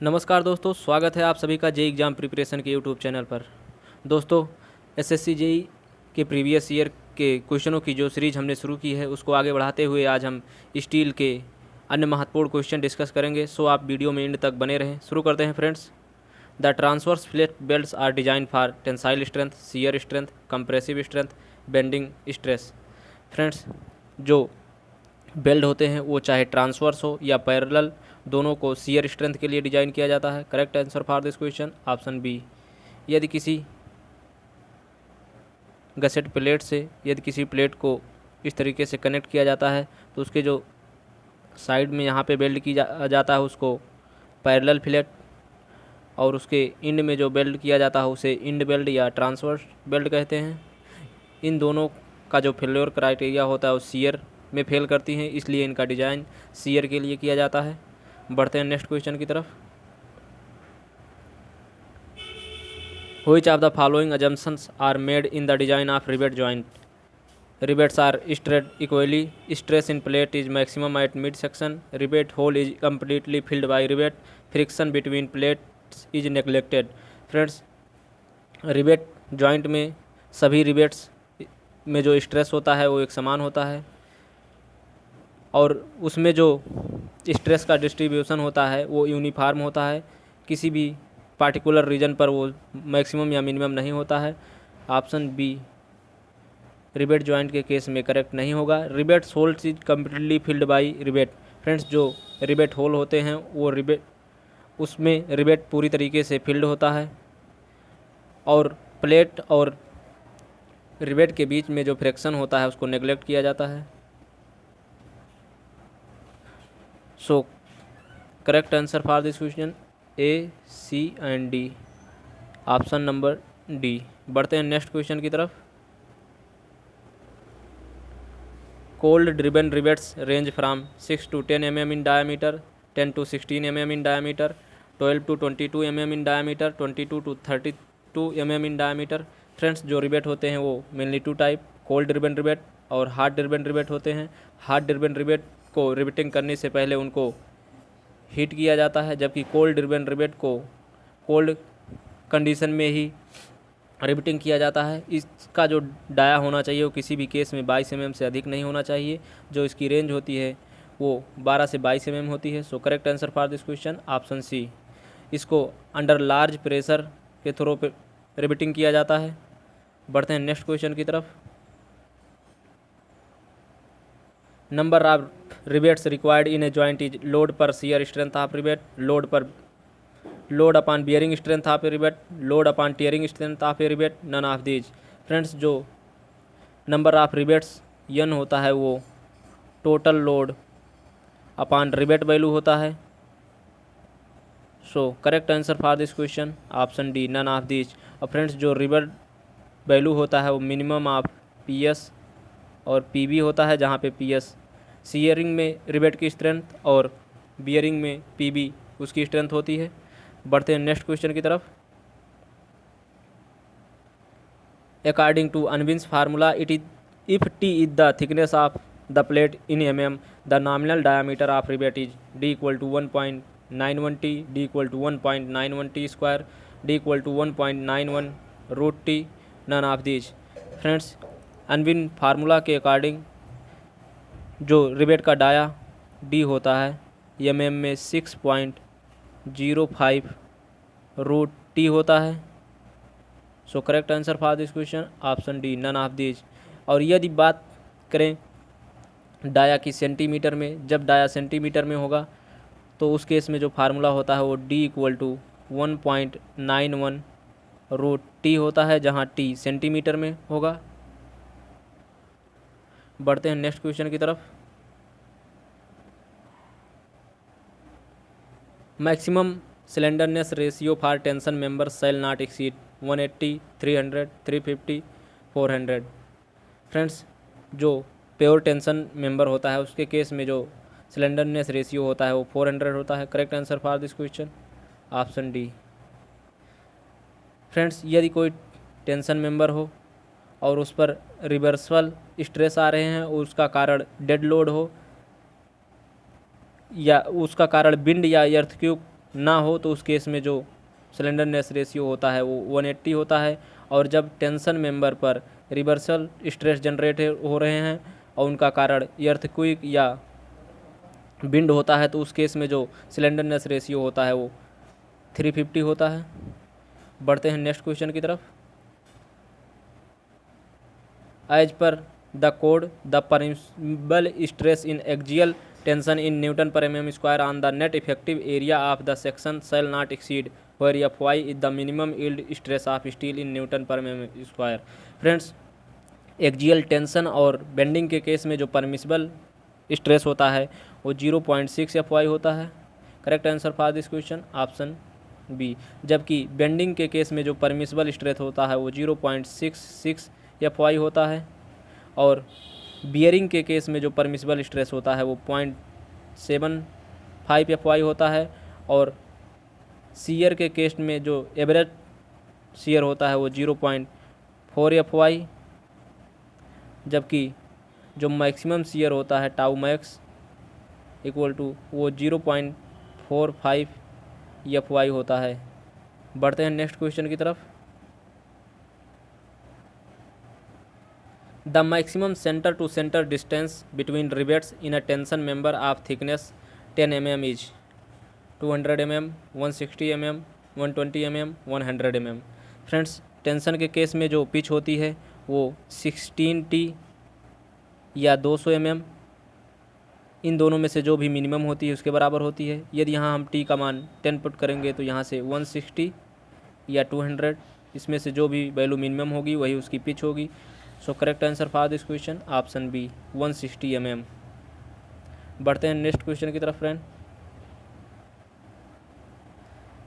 नमस्कार दोस्तों, स्वागत है आप सभी का जेई एग्ज़ाम प्रिपरेशन के यूट्यूब चैनल पर। दोस्तों, एसएससी जेई के प्रीवियस ईयर के क्वेश्चनों की जो सीरीज हमने शुरू की है उसको आगे बढ़ाते हुए आज हम स्टील के अन्य महत्वपूर्ण क्वेश्चन डिस्कस करेंगे। सो आप वीडियो में एंड तक बने रहें। शुरू करते हैं friends. The transverse flat belts are design for tensile strength, shear strength, compressive strength, bending stress. Friends, जो बेल्ट होते हैं वो चाहे ट्रांसवर्स हो या पैरेलल, दोनों को शियर स्ट्रेंथ के लिए डिजाइन किया जाता है। Correct answer for this question option B. यदि किसी गसेट प्लेट से यदि किसी प्लेट को इस तरीके से कनेक्ट किया जाता है तो उसके जो साइड में यहाँ पे बेल्ट की जाता है उसको पैरेलल फिलेट, और उसके इंड में जो बेल्ट किया जाता है उसे इंड बेल्ट या ट्रांसवर्स बेल्ट कहते हैं। इन दोनों का जो फेल्योर क्राइटेरिया होता है वो शियर में फेल करती हैं, इसलिए इनका डिज़ाइन शियर के लिए किया जाता है। बढ़ते हैं नेक्स्ट क्वेश्चन की तरफ। Which of the following assumptions are made in the design of rivet joint? Rivets are straight equally. Stress in plate is maximum at midsection. Rivet hole is completely filled by rivet. Friction between plates is neglected. Friends, rivet joint में सभी rivets में जो stress होता है वो एक समान होता है, और उसमें जो स्ट्रेस का डिस्ट्रीब्यूशन होता है वो यूनिफॉर्म होता है। किसी भी पार्टिकुलर रीजन पर वो मैक्सिमम या मिनिमम नहीं होता है। ऑप्शन बी रिवेट जॉइंट के केस में करेक्ट नहीं होगा। Rivet holes is completely field by rivet. Friends, जो रिवेट होल होते हैं वो रिवेट उसमें रिवेट पूरी तरीके से फिल्ड होता है, और प्लेट और रिवेट के बीच में जो फ्रिक्शन होता है उसको नेग्लेक्ट किया जाता है। So correct answer for this question A, C and D, option number D. बढ़ते हैं नेक्स्ट क्वेश्चन की तरफ। Cold driven rivets range from 6 to 10 mm in diameter, 10 to 16 mm in diameter, 12 to 22 mm in diameter, 22 to 32 mm in diameter। Friends, जो rivet होते हैं वो mainly two type, cold driven rivet और hard driven rivet होते हैं। Hard driven rivet को riveting करने से पहले उनको हीट किया जाता है, जबकि कोल्ड ड्रिवन रिवेट को कोल्ड कंडीशन में ही रिवेटिंग किया जाता है। इसका जो डाया होना चाहिए वो किसी भी केस में 22 mm से अधिक नहीं होना चाहिए। जो इसकी रेंज होती है वो 12 से 22 mm होती है। So correct answer for this question option C. इसको अंडर लार्ज प्रेशर के थ्रू पे रिवेटिंग किया जाता है। बढ़ते हैं नेक्स्ट क्वेश्चन की तरफ। Number of rivets required in a joint is load per shear strength of rivet, load upon bearing strength of a rivet, load upon tearing strength of a rivet, none of these. Friends, जो number of rivets यन होता है वो total load upon rivet value होता है। So correct answer for this question option D, none of these. और friends, जो rivet value होता है वो मिनिमम ऑफ पीएस और पीबी होता है, जहाँ पे पीएस शियरिंग में रिवेट की स्ट्रेंथ और बियरिंग में पीबी उसकी स्ट्रेंथ होती है। बढ़ते हैं नेक्स्ट क्वेश्चन की तरफ। According to Unwin's formula it is if T is the thickness of the plate in mm, the nominal diameter of rivet is d equal to 1.91 t, d equal to 1.91 t square, d equal to 1.91 root T, none of these. Friends, Unwin formula के according जो rivet का dia d होता है mm में 6.05 root T होता है। So correct answer for this question option D, none of these. और यदि बात करें डाया की सेंटीमीटर में, जब डाया सेंटीमीटर में होगा तो उस केस में जो फार्मूला होता है वो d equal to 1.91 root T होता है, जहाँ t सेंटीमीटर में होगा। बढ़ते हैं नेक्स्ट क्वेश्चन की तरफ। Maximum slenderness ratio for tension member shall not exceed 180, 300, 350, 400। Friends, जो प्योर टेंशन मेंबर होता है उसके केस में जो स्लेंडरनेस रेशियो होता है वो 400 होता है। Correct answer for this question option D. Friends, यदि कोई टेंशन मेंबर हो और उस पर रिवर्सल स्ट्रेस आ रहे हैं और उसका कारण डेड लोड हो या उसका कारण विंड या अर्थक्वेक ना हो तो उस केस में जो स्लेंडरनेस रेशियो होता है वो 180 होता है। और जब टेंशन मेंबर पर रिवर्सल स्ट्रेस जनरेट हो रहे हैं और उनका कारण अर्थक्वेक या विंड होता है तो उस केस में जो स्लेंडरनेस रेशियो होता है वो 350 होता है। बढ़ते हैं नेक्स्ट क्वेश्चन की तरफ। एज पर the code the permissible stress in axial tension in newton per mm square on the net effective area of the section shall not exceed where Fy is the minimum yield stress of steel in newton per mm square. Friends, axial tension और bending के case में जो permissible stress होता है वो 0.6 Fy होता है। Correct answer for this question option B. जबकि बेंडिंग के केस में जो परमिसिबल स्ट्रेस होता है वो 0.66 Fy होता है। और बियरिंग के केस में जो परमिसिबल स्ट्रेस होता है वो 0.75 Fy होता है। और सीयर के केस में जो एवरेज सीयर होता है वो 0.4 Fy। जबकि जो मैक्सिमम सीयर होता है टाउ मैक्स इक्वल टू वो 0.45 Fy होता है। बढ़ते हैं नेक्स्ट क्वेश्चन की तरफ। The maximum centre to centre distance between rivets in a tension member of thickness 10 mm is 200 mm, 160 mm, 120 mm, 100 mm। Friends, tension के केस में जो पिच होती है वो 16T या 200 mm, इन दोनों में से जो भी मिनिमम होती है उसके बराबर होती है। यदि यहाँ हम टी का मान 10 पुट करेंगे तो यहाँ से 160 या 200, इसमें से जो भी वैल्यू मिनिमम होगी वही उसकी पिच होगी। So correct answer for this question option B 160 mm। बढ़ते हैं नेक्स्ट क्वेश्चन की तरफ friend.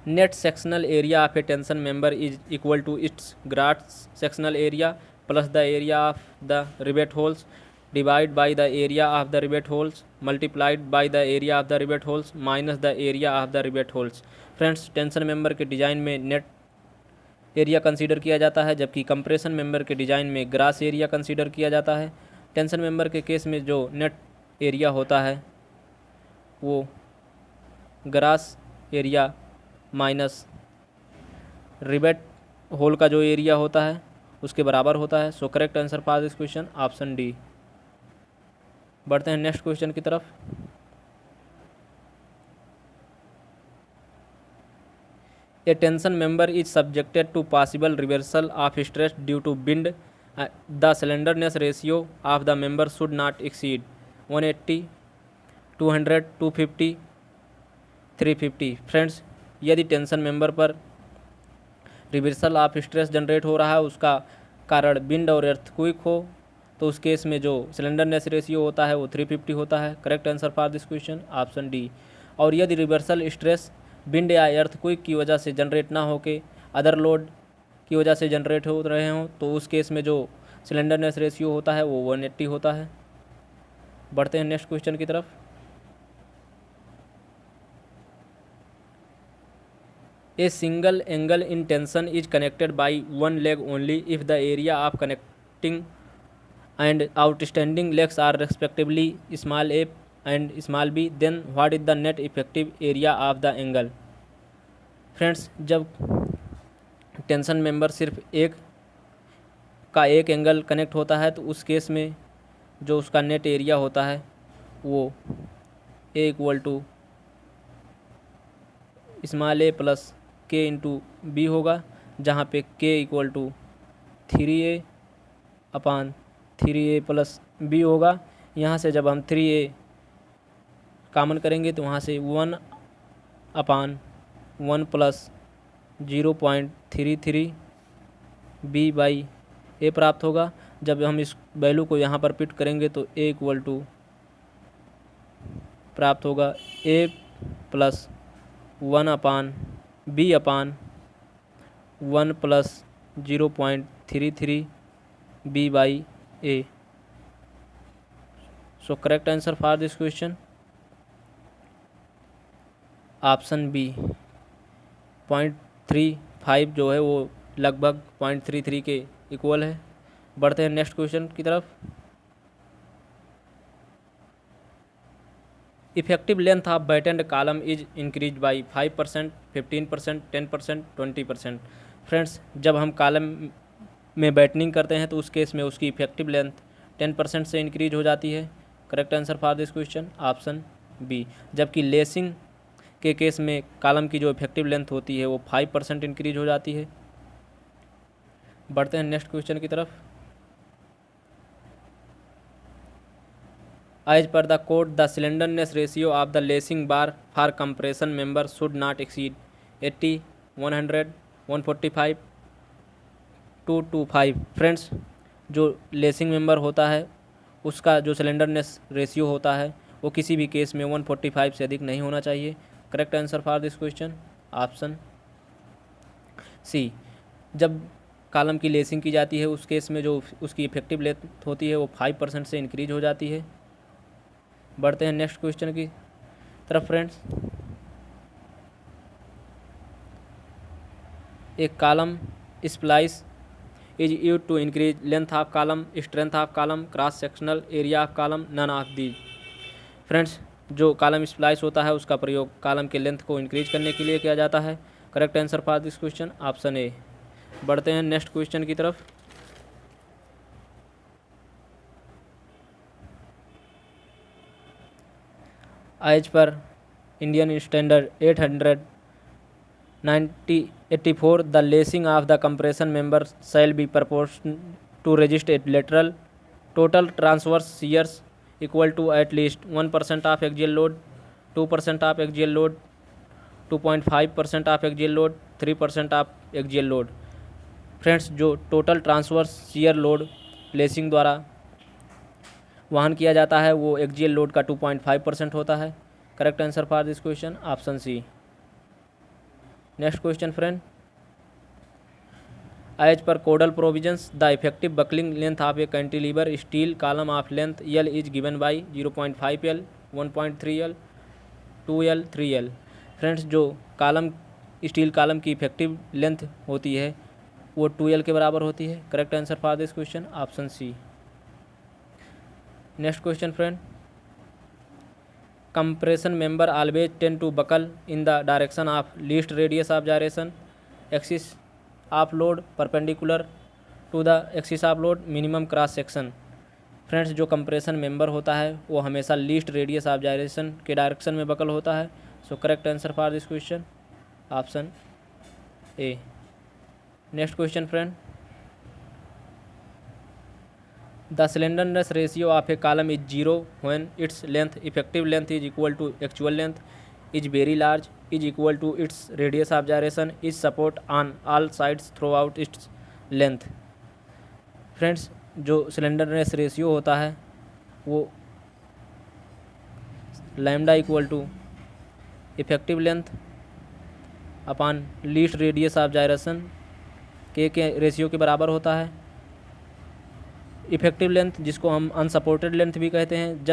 Net sectional area of a tension member is equal to its gross sectional area plus the area of the rivet holes divide by the area of the rivet holes multiplied by the area of the rivet holes minus the area of the rivet holes. Friends, tension member के design में net area consider किया जाता है, जबकि compression member के design में grass area consider किया जाता है। टेंशन मेंबर के केस में जो नेट एरिया होता है वो gross area minus rivet hole का जो एरिया होता है उसके बराबर होता है। So correct answer for this question option D. बढ़ते हैं नेक्स्ट क्वेश्चन की तरफ। A tension member is subjected to possible reversal of stress due to wind the slenderness ratio of the member should not exceed 180, 200, 250, 350। Friends, यदि tension member पर reversal of stress generate हो रहा है उसका कारण wind और अर्थक्वेक हो तो उस केस में जो स्लेंडरनेस रेशियो होता है वो 350 होता है। Correct answer for this question option D. और यदि रिवर्सल स्ट्रेस विंड या अर्थक्वेक की वजह से जनरेट ना होके अदर लोड की वजह से जनरेट हो रहे हों तो उस केस में जो स्लेंडरनेस रेशियो होता है वो 180 होता है। बढ़ते हैं नेक्स्ट क्वेश्चन की तरफ। A single angle in tension is connected by one leg only if the area of connecting and outstanding legs are respectively small a and small b, then what is the net effective area of the angle? Friends, जब tension member सिर्फ एक angle connect होता है तो उस case में जो उसका नेट एरिया होता है वो A equal to small a plus k into b होगा, जहाँ पे k equal to 3a upon 3a plus b होगा। यहाँ से जब हम 3a कॉमन करेंगे तो वहाँ से 1 अपान 1 प्लस 0.33 बी बाई ए प्राप्त होगा। जब हम इस वैल्यू को यहाँ पर पिट करेंगे तो ए इक्वल टू प्राप्त होगा a plus 1 upon b upon 1 plus 0.33 b by a. So correct answer for this question option B 0.35 जो है वो लगभग 0.33 के इक्वल है। बढ़ते हैं नेक्स्ट क्वेश्चन की तरफ। Effective length of battened column is increase by 5%, 15%, 10%, 20%। Friends, जब हम कॉलम में बैटनिंग करते हैं तो उस केस में उसकी इफेक्टिव लेंथ 10% से इंक्रीज हो जाती है। Correct answer for this question option B. जबकि लेसिंग के केस में कॉलम की जो इफेक्टिव लेंथ होती है वो 5% इंक्रीज हो जाती है। बढ़ते हैं नेक्स्ट क्वेश्चन की तरफ। एज पर the code the slenderness ratio of the lacing bar for compression member should not exceed 80, 100, 145, 225। Friends, जो लेसिंग मेंबर होता है उसका जो सिलेंडरनेस रेशियो होता है वो किसी भी केस में 145 से अधिक नहीं होना चाहिए। Correct answer for this question option C. जब कॉलम की लेसिंग की जाती है उस केस में जो उसकी इफेक्टिव लेंथ होती है वो 5% से इंक्रीज हो जाती है। बढ़ते हैं नेक्स्ट क्वेश्चन की तरफ। फ्रेंड्स, एक column splice is use to increase length of column, strength of column, cross sectional area of column, none of these. Friends, जो कॉलम स्प्लाइस होता है उसका प्रयोग कॉलम के लेंथ को इंक्रीज करने के लिए किया जाता है। Correct answer for this question option A. बढ़ते हैं नेक्स्ट क्वेश्चन की तरफ। एज पर Indian standard 884 the lacing of the compression member shall be proportion to resist a lateral total transverse shears equal to at least 1% of axial load, 2% of axial load, 2.5% of axial load, 3% of axial load। Friends, जो total transverse shear load lacing द्वारा वहन किया जाता है वो axial load का 2.5% होता है। Correct answer for this question option C. Next question friend, as पर codal provisions the effective buckling length of a cantilever steel column of length L is given by 0.5 L, 1.3 L, 2 L, 3 L. Friends, जो column steel column की effective length होती है वो 2 L के बराबर होती है। Correct answer for this question option C. Next question friend, compression member always tend to buckle in the direction of least radius of gyration, axis of load perpendicular to the axis of load, minimum cross section। Friends, जो compression member होता है वो हमेशा least radius of gyration के direction में buckle होता है। So correct answer for this question option A. Next question friend, the slenderness ratio of a column is 0 when its length, effective length is equal to actual length, is very large, is equal to its radius of gyration, is support on all sides throughout its length। Friends, जो slenderness ratio होता है वो lambda equal to effective length upon least radius of gyration के ratio के बराबर होता है। Effective length, जिसको हम अनसपोर्टेड लेंथ भी कहते हैं,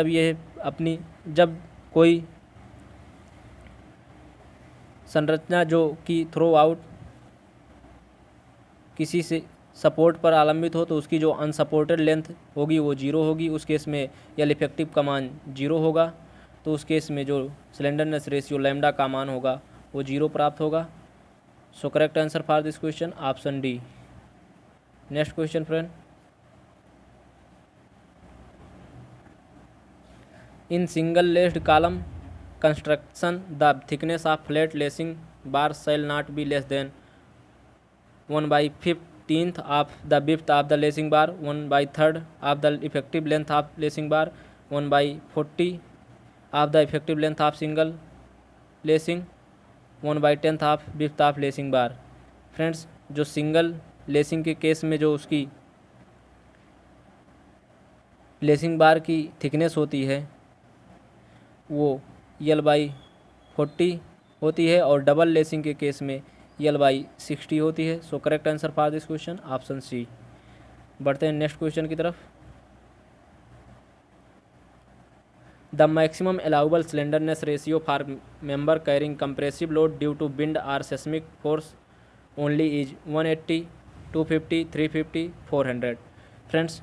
जब कोई संरचना जो कि थ्रो आउट किसी से सपोर्ट पर आलंबित हो तो उसकी जो अनसपोर्टेड लेंथ होगी वो 0 होगी। उस केस में यल इफेक्टिव का मान 0 होगा, तो उस केस में जो स्लेंडरनेस रेशियो लैम्डा का मान होगा वो 0 प्राप्त होगा। सो correct answer for this question option D. Next question friend, in single laced column construction the thickness of flat lacing bar shall not be less than 1/15th of the width of the lacing bar, 1/3 of the effective length of lacing bar, 1/40 of the effective length of single lacing, 1/10th of width of lacing bar। Friends, जो single lacing के case में जो उसकी lacing bar की thickness होती है वो L/40 होती है और डबल लेसिंग के केस में L/60 होती है। So correct answer for this question option C. बढ़ते हैं नेक्स्ट क्वेश्चन की तरफ। The maximum allowable slenderness ratio for member carrying compressive load due to wind or seismic force only is 180, 250, 350, 400। Friends,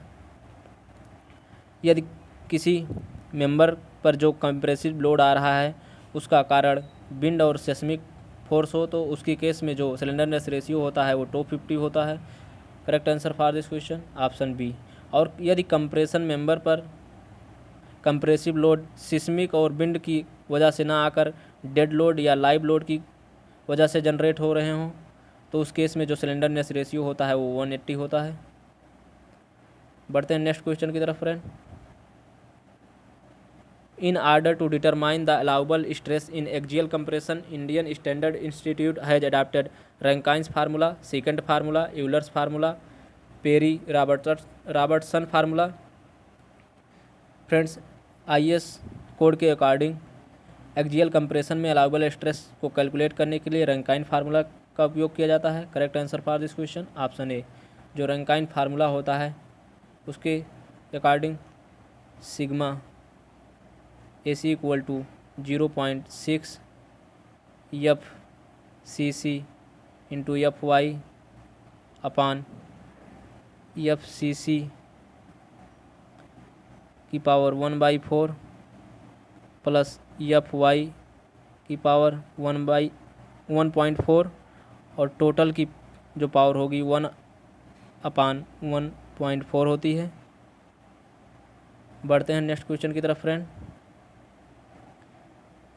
यदि किसी member पर जो कंप्रेसिव लोड आ रहा है उसका कारण विंड और सेस्मिक फोर्स हो, तो उसकी केस में जो स्लेंडरनेस रेशियो होता है वो 250 होता है। Correct answer for this question option B. और यदि कंप्रेशन मेंबर पर कंप्रेसिव लोड सिस्मिक और विंड की वजह से ना आकर डेड लोड या लाइव लोड की वजह से जनरेट हो रहे हों, तो उस केस में जो स्लेंडरनेस रेशियो होता है वो 180 होता है। बढ़ते हैं नेक्स्ट क्वेश्चन की तरफ friend. In order to determine the allowable stress in axial compression, Indian Standard Institute has adopted Rankine's formula, secant formula, Euler's formula, Perry-Robertson formula। Friends, IS code के अकॉर्डिंग एक्जियल कंप्रेशन में allowable stress को calculate करने के लिए Rankine formula का उपयोग किया जाता है। Correct answer for this question option A. जो रैंकाइन फार्मूला होता है उसके according sigma AC equal to 0.6 FCC into FY upon FCC की पावर 1/4 प्लस FY की पावर 1/1.4 और टोटल की जो पावर होगी 1/1.4 होती है। बढ़ते हैं नेक्स्ट क्वेश्चन की तरफ friend.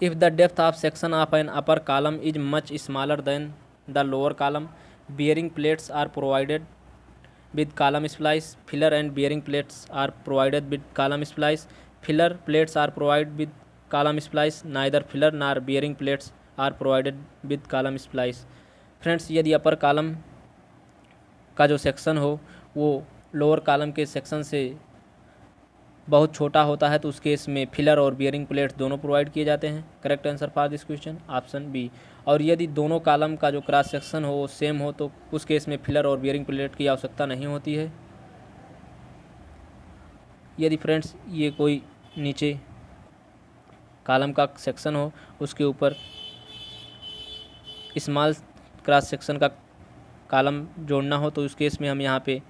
If the depth of section of an upper column is much smaller than the lower column, bearing plates are provided with column splice. Filler and bearing plates are provided with column splice. Filler plates are provided with column splice. Neither filler nor bearing plates are provided with column splice. Friends, यदि अपर column का जो section हो वो lower column के section से बहुत छोटा होता है तो उस केस में फिलर और बियरिंग प्लेट्स दोनों प्रोवाइड किए जाते हैं। Correct answer for this question option B. और यदि दोनों कॉलम का जो क्रॉस सेक्शन हो वो सेम हो तो उस केस में फिलर और बियरिंग प्लेट की आवश्यकता नहीं होती है। यदि फ्रेंड्स ये कोई नीचे कॉलम का सेक्शन हो उसके ऊपर स्मॉल क्रॉस सेक्शन का कॉलम जोड़ना हो तो उस केस में हम यहाँ पे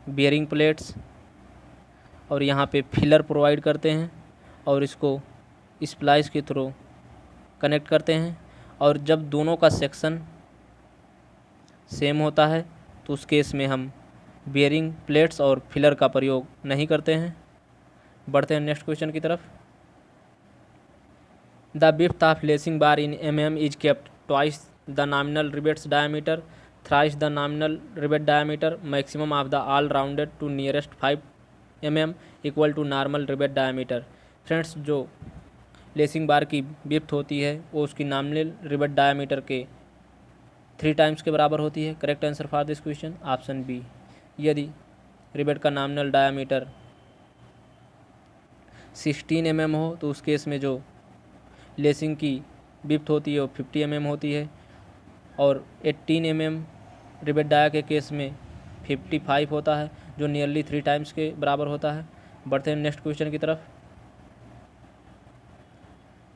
बियरिंग प्लेट्स और यहाँ पे फिलर प्रोवाइड करते हैं और इसको स्प्लाइस के थ्रू कनेक्ट करते हैं। और जब दोनों का सेक्शन सेम होता है तो उस केस में हम बियरिंग प्लेट्स और फिलर का प्रयोग नहीं करते हैं। बढ़ते हैं नेक्स्ट क्वेश्चन की तरफ। The width of lacing bar in mm is kept twice the nominal rivets diameter, thrice the nominal rivet diameter, maximum of the all rounded to nearest 5 mm equal to normal rivet diameter. Friends, जो lacing bar की width होती है वो उसकी nominal rivet diameter के 3 times के बराबर होती है। Correct answer for this question option B. यदि रिवेट का नॉमिनल डायमीटर 16 mm हो तो उस केस में जो लेसिंग की विड्थ होती है वो 50 mm होती है और 18 mm रिवेट डाया के केस में 55 होता है जो नियरली 3 टाइम्स के बराबर होता है। बढ़ते हैं नेक्स्ट क्वेश्चन की तरफ।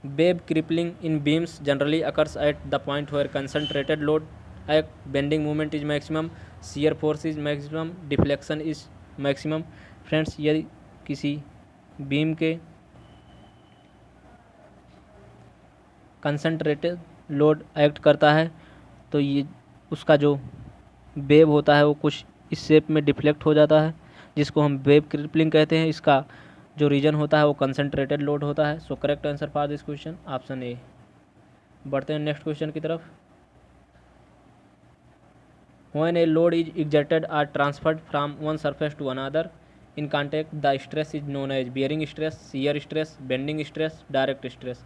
Web crippling in beams generally occurs at the point where concentrated load act, bending movement is maximum, shear force is maximum, deflection is maximum. Friends, यदि किसी बीम के कंसंट्रेटेड लोड एक्ट करता है तो ये उसका जो वेब होता है वो कुछ इस शेप में डिफ्लेक्ट हो जाता है जिसको हम वेब क्रिपलिंग कहते हैं। इसका जो रीजन होता है वो कंसंट्रेटेड लोड होता है। So correct answer for this question option A. बढ़ते हैं नेक्स्ट क्वेश्चन की तरफ। When a load is exerted or transferred from one surface to another in contact, the stress is known as bearing stress, shear stress, bending stress, direct stress।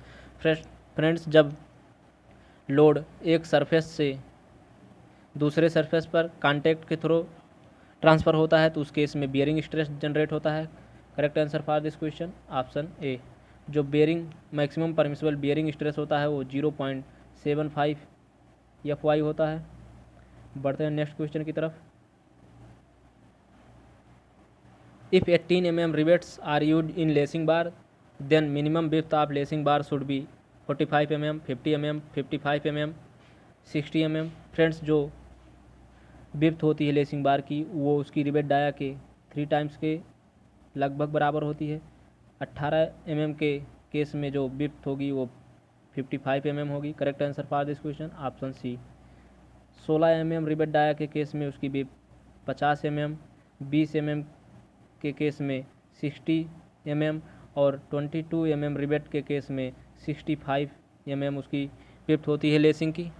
Friends, जब load एक surface से दूसरे surface पर contact के through transfer होता है तो उस केस में बियरिंग स्ट्रेस जनरेट होता है। Correct answer for this question option A. जो bearing maximum permissible bearing stress होता है वो 0.75 FY होता है। बढ़ते हैं नेक्स्ट क्वेश्चन की तरफ। If 18 mm rivets are used in lacing bar then minimum width of lacing bar should be 45 mm, 50 mm, 55 mm, 60 mm। Friends, जो विड्थ होती है लेसिंग बार की वो उसकी रिवेट डाया के 3 टाइम्स के लगभग बराबर होती है। 18 mm के केस में जो विड्थ होगी वो 55 mm होगी। Correct answer for this question option C. 16 mm rivet dia के केस में उसकी विड्थ 50 mm, 20 mm के केस में 60 mm और 22 mm रिवेट के केस में 65 mm उसकी विड्थ होती है लेसिंग की।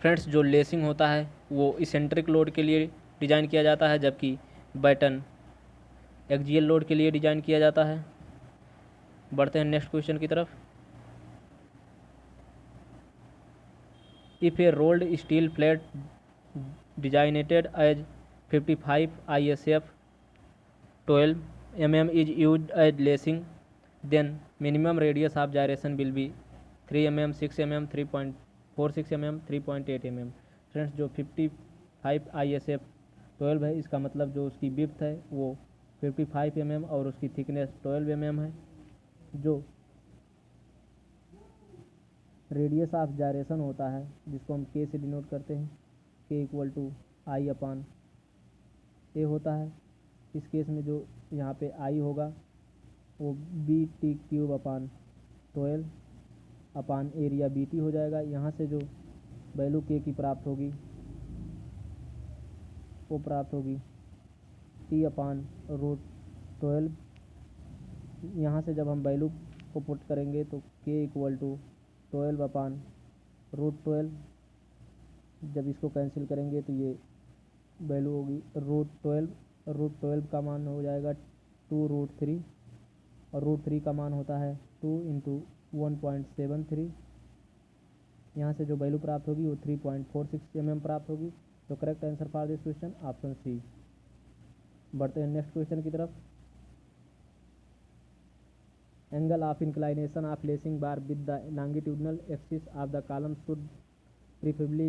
फ्रेंड्स, जो लेसिंग होता है वो इसेंट्रिक लोड के लिए डिज़ाइन किया जाता है, जबकि बैटन एक्सियल लोड के लिए डिज़ाइन किया जाता है। बढ़ते हैं नेक्स्ट क्वेश्चन की तरफ। If a rolled steel plate designated as 55 ISF 12 mm is used as lacing, then minimum radius of gyration will be 3 mm, 6 mm, 3.46 mm, 3.8 mm। Friends, जो 55 ISF 12 है, इसका मतलब जो उसकी विड्थ है वो 55 mm और उसकी थिकनेस 12 mm है। जो रेडियस ऑफ जायरेशन होता है, जिसको हम के से डिनोट करते हैं, के इक्वल टू आई अपान ए होता है। इस केस में जो यहाँ पे आई होगा वो बी टी क्यूब अपान 12 अपान एरिया बी टी हो जाएगा। यहाँ से जो वैल्यू के की प्राप्त होगी वो प्राप्त होगी टी अपान रूट 12। यहाँ से जब हम वैल्यू को पुट करेंगे तो के इक्वल टू 12 अपान रूट 12। जब इसको कैंसिल करेंगे तो ये वैल्यू होगी रूट 12 का मान हो जाएगा 2√3 और √3 का मान होता है 2 इंटू 1.73। यहाँ से जो वैल्यू प्राप्त होगी वो 3.46 mm प्राप्त होगी। तो correct answer for this question option C. बढ़ते हैं नेक्स्ट क्वेश्चन की तरफ। Angle of inclination of lacing bar with the longitudinal axis of the column should preferably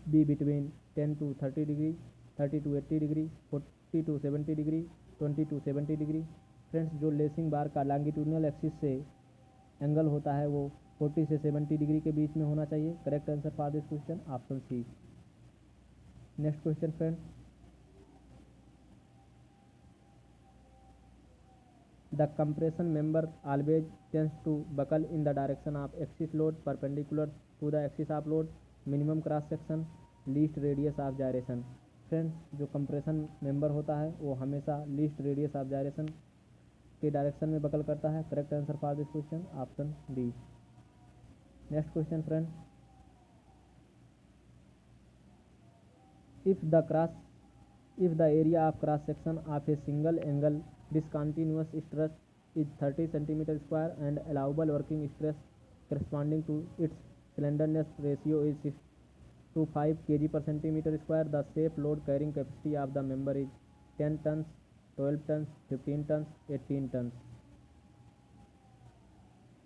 be between 10 to 30 degree, 30 to 80 degree, 40 to 70 degree, 20 to 70 degree. Friends, जो lacing bar का longitudinal axis से angle होता है वो 40 से 70 degree के बीच में होना चाहिए। Correct answer for this question option C. Next question friends. The compression member always tends to buckle in the direction of axis load perpendicular to the axis of load. Minimum cross section, least radius of gyration. Friends, जो compression member होता है वो हमेशा least radius of gyration के direction में buckle करता है। Correct answer for this question option D. Next question friend. if the area of cross section of a single angle discontinuous stress is 30 centimeter square and allowable working stress corresponding to its slenderness ratio is 6 to 5 kg per centimeter square, the safe load carrying capacity of the member is 10 tons, 12 tons, 15 tons, 18 tons।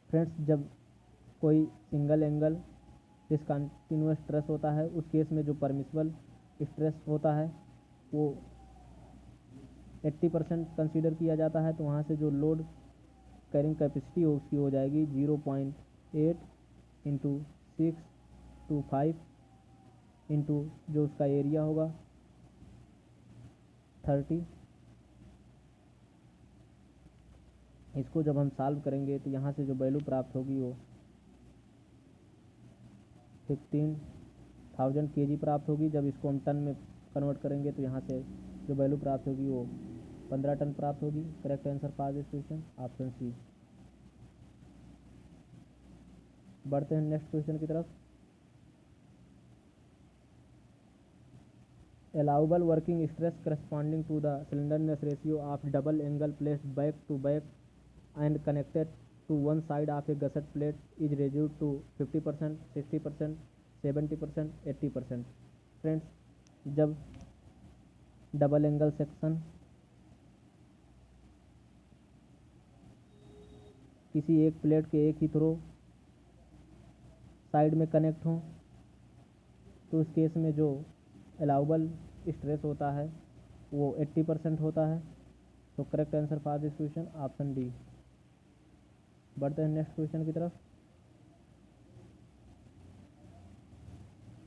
Friends, जब कोई single angle discontinuous stress होता है उस case में जो permissible stress होता है वो 80% कंसीडर किया जाता है। तो वहाँ से जो लोड कैरिंग कैपेसिटी हो उसकी हो जाएगी 0.8 इंटू 6 to 5 इंटू जो उसका एरिया होगा 30। इसको जब हम सॉल्व करेंगे तो यहाँ से जो वैल्यू प्राप्त होगी वो 15,000 kg प्राप्त होगी। जब इसको हम टन में कन्वर्ट करेंगे तो यहाँ से जो वैल्यू प्राप्त होगी वो 15 टन प्राप्त होगी। Correct answer for this question option C. बढ़ते हैं नेक्स्ट क्वेश्चन की तरफ। allowable working stress corresponding to the slenderness ratio of double angle placed back to back and connected to one side of a gusset plate is reduced to 50%, 60%, 70%, 80%। Friends, जब double angle section किसी एक plate के एक ही throw side में connect हों तो उस case में जो अलाउबल स्ट्रेस होता है वो 80% होता है। तो correct answer for this question option D. बढ़ते हैं नेक्स्ट क्वेश्चन की तरफ।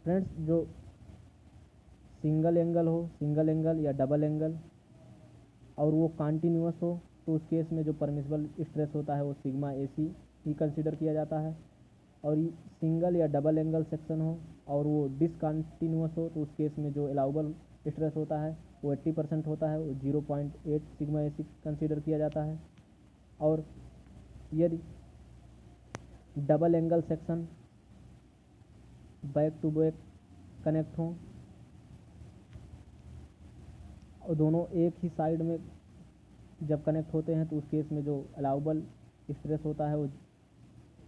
फ्रेंड्स, जो सिंगल एंगल या डबल एंगल और वो कॉन्टिन्यूअस हो तो उस केस में जो परमिसिबल स्ट्रेस होता है वो सिग्मा AC ही कंसिडर किया जाता है। और सिंगल या डबल एंगल सेक्शन हो और वो डिसकंटिन्यूअस हो तो उस केस में जो अलाउबल स्ट्रेस होता है वो 80% होता है, वो 0.8 सिग्मा AC कंसिडर किया जाता है। और यदि double angle section back to back connect हों और दोनों एक ही साइड में जब कनेक्ट होते हैं तो उस केस में जो अलाउबल स्ट्रेस होता है वो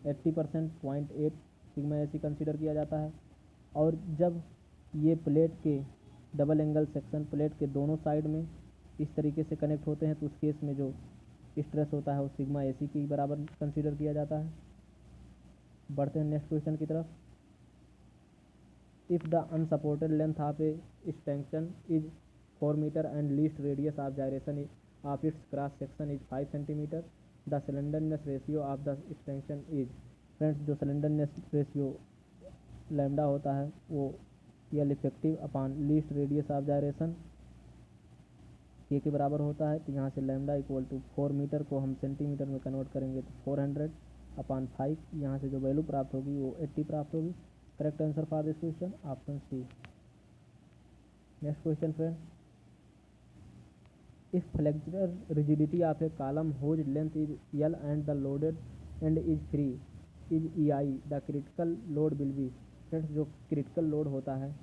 80% 0.8 सिग्मा AC कंसिडर किया जाता है। और जब ये प्लेट के डबल एंगल सेक्शन प्लेट के दोनों साइड में इस तरीके से कनेक्ट होते हैं तो उस केस में जो स्ट्रेस होता है वो सिग्मा AC के बराबर कंसिडर किया जाता है। बढ़ते हैं नेक्स्ट क्वेश्चन की तरफ। If the unsupported length of a extension is 4 metre and least radius of gyration of its cross section is 5 centimetre, the slenderness ratio of the extension is. Friends, जो slenderness ratio lambda होता है वो l effective upon least radius of gyration के बराबर होता है। तो यहाँ से लैम्डा इक्वल टू 4 मीटर को हम सेंटीमीटर में कन्वर्ट करेंगे तो 400 अपॉन 5, यहाँ से जो वैल्यू प्राप्त होगी वो 80 प्राप्त होगी। Correct answer for this question option C। Next question friend, if flexural rigidity of A column whose length is L and the loaded end is free is EI, the critical load will be। Friends, जो critical load होता है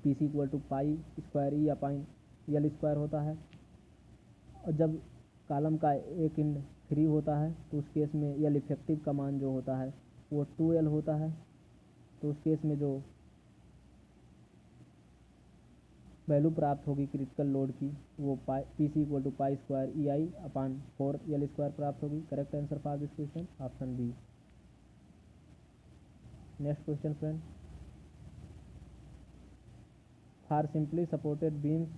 PC equal to pi square E upon L square होता है। और जब column का एक and free होता है तो उस केस में L इफेक्टिव का मान जो होता है वो 2L होता है। तो उस केस में जो वैल्यू प्राप्त होगी क्रिटिकल लोड की वो PC equal to pi square EI upon 4L square प्राप्त होगी। Correct answer for this question option B। Next question friend, for simply supported beams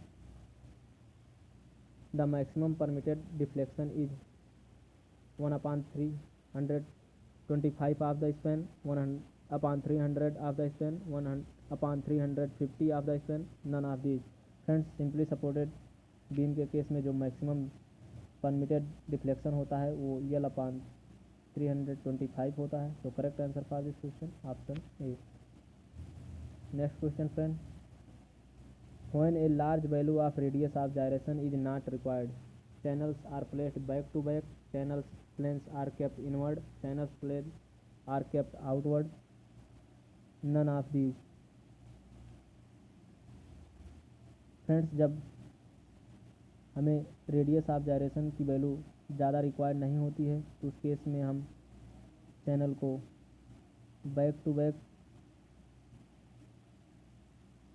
the maximum permitted deflection is 1/325 of the span, 1/300 of the span, 1/350 of the span, none of these. Friends, simply supported beam के case में जो maximum permitted deflection होता है वो L/325 होता है। तो correct answer for this question option A। Next question friend, when a large value of radius of gyration is not required, channels are placed back to back, channels planes are kept inward, channels planes are kept outward, none of these। Friends, जब हमें radius of gyration की value ज़्यादा required नहीं होती है तो उस case में हम चैनल को बैक टू बैक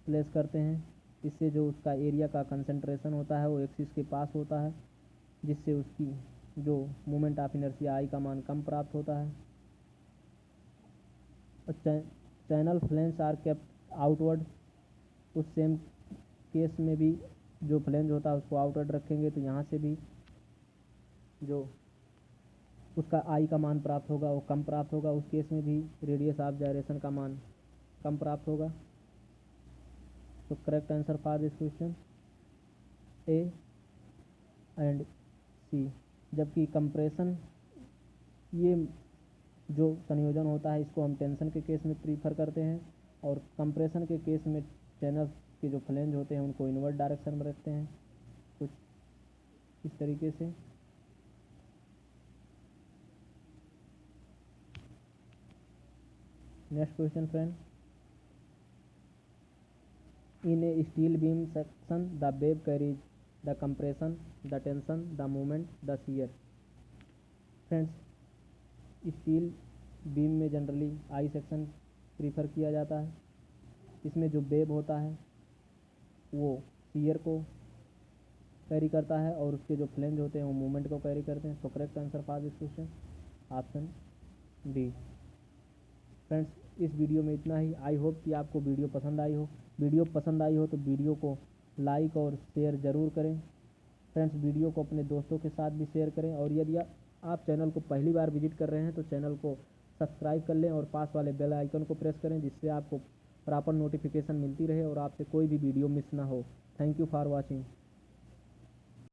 प्लेस करते हैं। इससे जो उसका एरिया का कंसंट्रेशन होता है वो एक्सिस के पास होता है, जिससे उसकी जो मोमेंट ऑफ इनर्शिया I का मान कम प्राप्त होता है। Channel flange are kept outward, उस सेम केस में भी जो फ्लेंज होता है उसको आउटवर्ड रखेंगे तो यहाँ से भी जो उसका I का मान प्राप्त होगा वो कम प्राप्त होगा। उस केस में भी रेडियस ऑफ जायरेशन का मान कम प्राप्त होगा। तो correct answer for this question A and C। जबकि कंप्रेशन, ये जो संयोजन होता है इसको हम टेंशन के केस में प्रीफर करते हैं और कंप्रेशन के केस में चैनल्स के जो फ्लेंज होते हैं उनको इनवर्ट डायरेक्शन में रखते हैं, कुछ इस तरीके से। Next question friend, in a steel beam section the wave carries the compression, the tension, the moment, the shear। Friends, steel beam में जनरली I सेक्शन प्रीफर किया जाता है। इसमें जो वेव होता है वो shear को कैरी करता है और उसके जो फ्लेंज होते हैं वो मूवमेंट को कैरी करते हैं। तो correct answer for this question option D। Friends, इस वीडियो में इतना ही। आई होप कि आपको वीडियो पसंद आई हो। वीडियो पसंद आई हो तो वीडियो को लाइक और शेयर ज़रूर करें। फ्रेंड्स, वीडियो को अपने दोस्तों के साथ भी शेयर करें और यदि आप चैनल को पहली बार विजिट कर रहे हैं तो चैनल को सब्सक्राइब कर लें और पास वाले बेल आइकन को प्रेस करें, जिससे आपको प्रॉपर नोटिफिकेशन मिलती रहे और आपसे कोई भी वीडियो मिस ना हो। Thank you for watching.